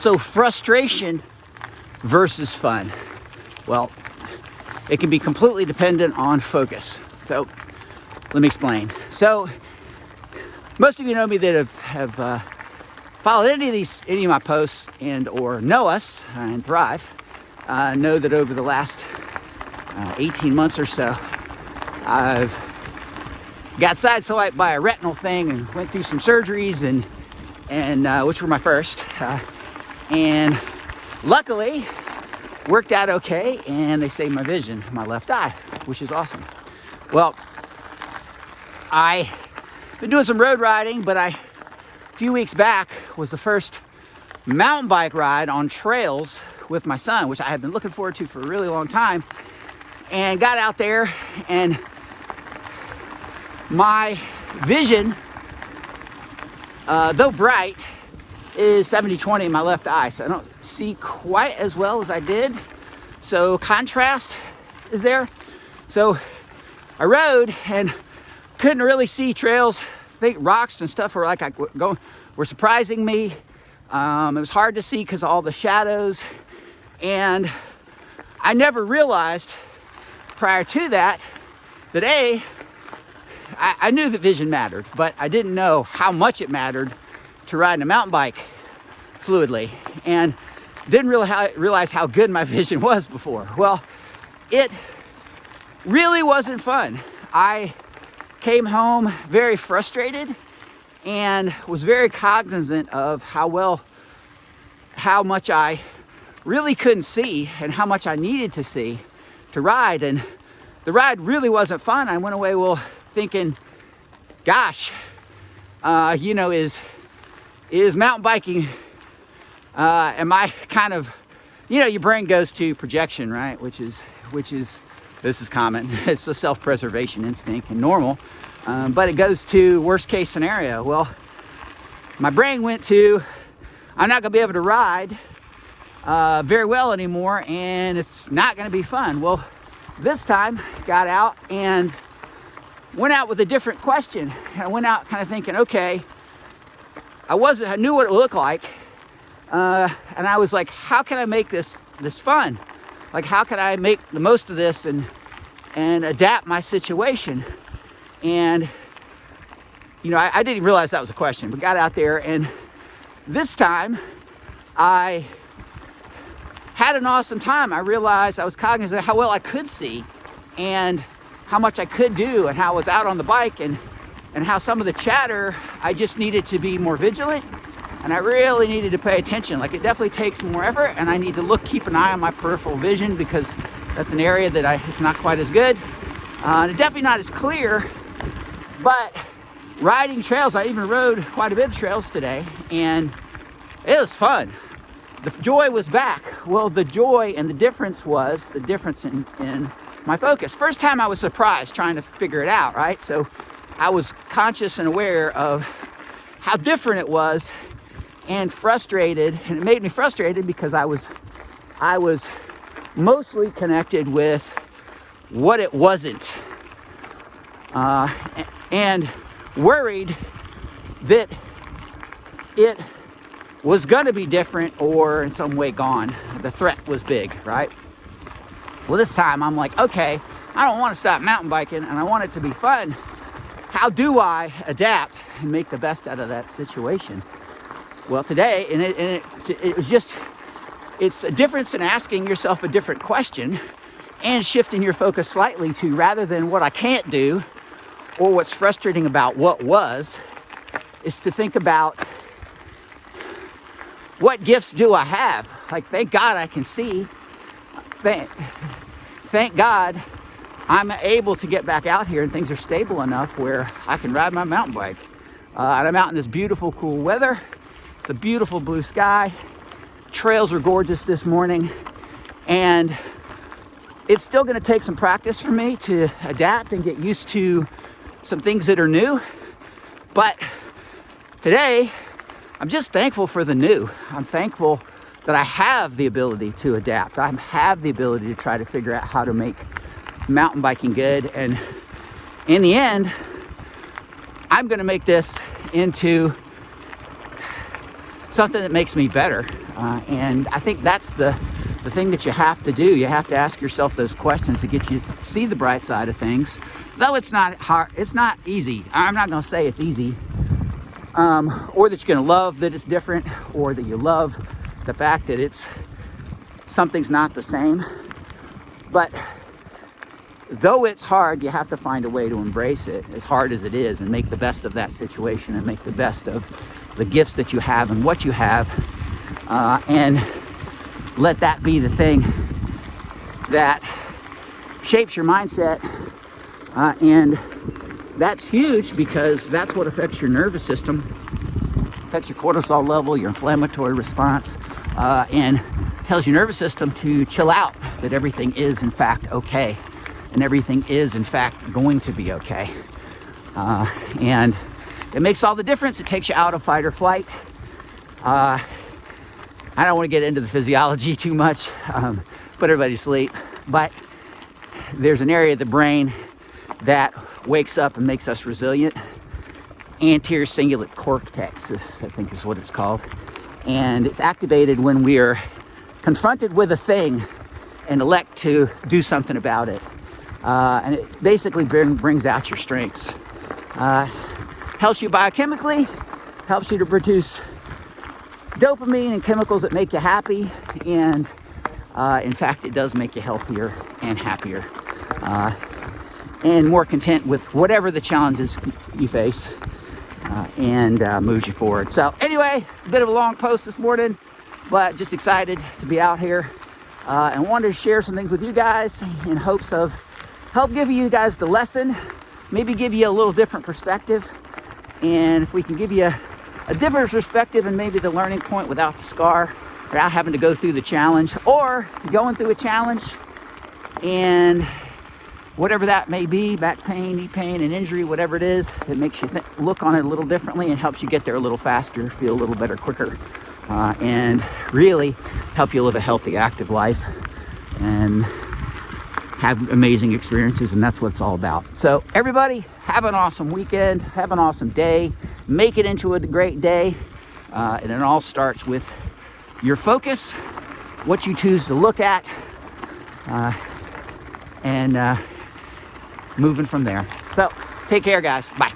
So frustration versus fun. Well, it can be completely dependent on focus. So let me explain. So most of you know me that have followed any of my posts and or know us and Thrive, know that over the last 18 months or so, I've got sideswiped by a retinal thing and went through some surgeries and which were my first, and luckily worked out okay, and they saved my vision, my left eye, which is awesome. Well, I've been doing some road riding, but a few weeks back was the first mountain bike ride on trails with my son, which I had been looking forward to for a really long time, and got out there, and my vision, though bright, is 70-20 in my left eye, so I don't see quite as well as I did. So contrast is there. So I rode and couldn't really see trails. I think rocks and stuff were were surprising me. It was hard to see because of all the shadows, and I never realized prior to that I knew that vision mattered, but I didn't know how much it mattered to riding a mountain bike fluidly, and didn't really realize how good my vision was before. Well, it really wasn't fun. I came home very frustrated and was very cognizant of how much I really couldn't see and how much I needed to see to ride, and the ride really wasn't fun. I went away thinking, gosh, is mountain biking, am I kind of, your brain goes to projection, right? Which is, this is common. It's a self-preservation instinct and normal, but it goes to worst case scenario. Well, my brain went to, I'm not gonna be able to ride very well anymore, and it's not gonna be fun. Well, this time got out and went out with a different question. I went out kind of thinking, okay, I knew what it looked like, and I was like, how can I make this fun? Like, how can I make the most of this and adapt my situation? And I didn't realize that was a question, but got out there, and this time I had an awesome time. I realized I was cognizant of how well I could see and how much I could do, and how I was out on the bike, and how some of the chatter, I just needed to be more vigilant, and I really needed to pay attention. Like, it definitely takes more effort, and I need to keep an eye on my peripheral vision, because that's an area that it's not quite as good, and definitely not as clear. But riding trails, I even rode quite a bit of trails today, and it was fun. The joy was back. Well, the joy and the difference was the difference in my focus. First time I was surprised trying to figure it out, right? So I was conscious and aware of how different it was, and frustrated, and it made me frustrated because I was mostly connected with what it wasn't, and worried that it was gonna be different or in some way gone. The threat was big, right? Well, this time I'm like, okay, I don't want to stop mountain biking, and I want it to be fun. How do I adapt and make the best out of that situation? Well, today, it was just, it's a difference in asking yourself a different question and shifting your focus slightly to, rather than what I can't do or what's frustrating about what was, is to think about, what gifts do I have? Like, thank God I can see. Thank God I'm able to get back out here, and things are stable enough where I can ride my mountain bike. And I'm out in this beautiful, cool weather. It's a beautiful blue sky. Trails are gorgeous this morning, and it's still going to take some practice for me to adapt and get used to some things that are new. But today, I'm just thankful for the new. I'm thankful that I have the ability to adapt. I have the ability to try to figure out how to make mountain biking good. And in the end, I'm going to make this into something that makes me better. And I think that's the thing that you have to do. You have to ask yourself those questions to get you to see the bright side of things. Though it's not hard, it's not easy. I'm not going to say it's easy, or that you're going to love that it's different, or that you love the fact that something's not the same. But though it's hard, you have to find a way to embrace it, as hard as it is, and make the best of that situation, and make the best of the gifts that you have and what you have, and let that be the thing that shapes your mindset. And that's huge, because that's what affects your nervous system, affects your cortisol level, your inflammatory response, and tells your nervous system to chill out, that everything is in fact okay, and everything is in fact going to be okay. And it makes all the difference. It takes you out of fight or flight. I don't want to get into the physiology too much, put everybody to sleep, but there's an area of the brain that wakes up and makes us resilient. Anterior cingulate cortex, I think is what it's called. And it's activated when we are confronted with a thing and elect to do something about it. And it basically brings out your strengths. Helps you biochemically, helps you to produce dopamine and chemicals that make you happy. And in fact, it does make you healthier and happier, and more content with whatever the challenges you face, and moves you forward. So anyway, a bit of a long post this morning, but just excited to be out here, and wanted to share some things with you guys in hopes of help give you guys the lesson, maybe give you a little different perspective. And if we can give you a different perspective and maybe the learning point without the scar, without having to go through the challenge, or going through a challenge and whatever that may be, back pain, knee pain, an injury, whatever it is, that makes you look on it a little differently and helps you get there a little faster, feel a little better quicker, and really help you live a healthy, active life and have amazing experiences. And that's what it's all about. So everybody, have an awesome weekend, have an awesome day, make it into a great day. And it all starts with your focus, what you choose to look at, and moving from there. So take care, guys. Bye.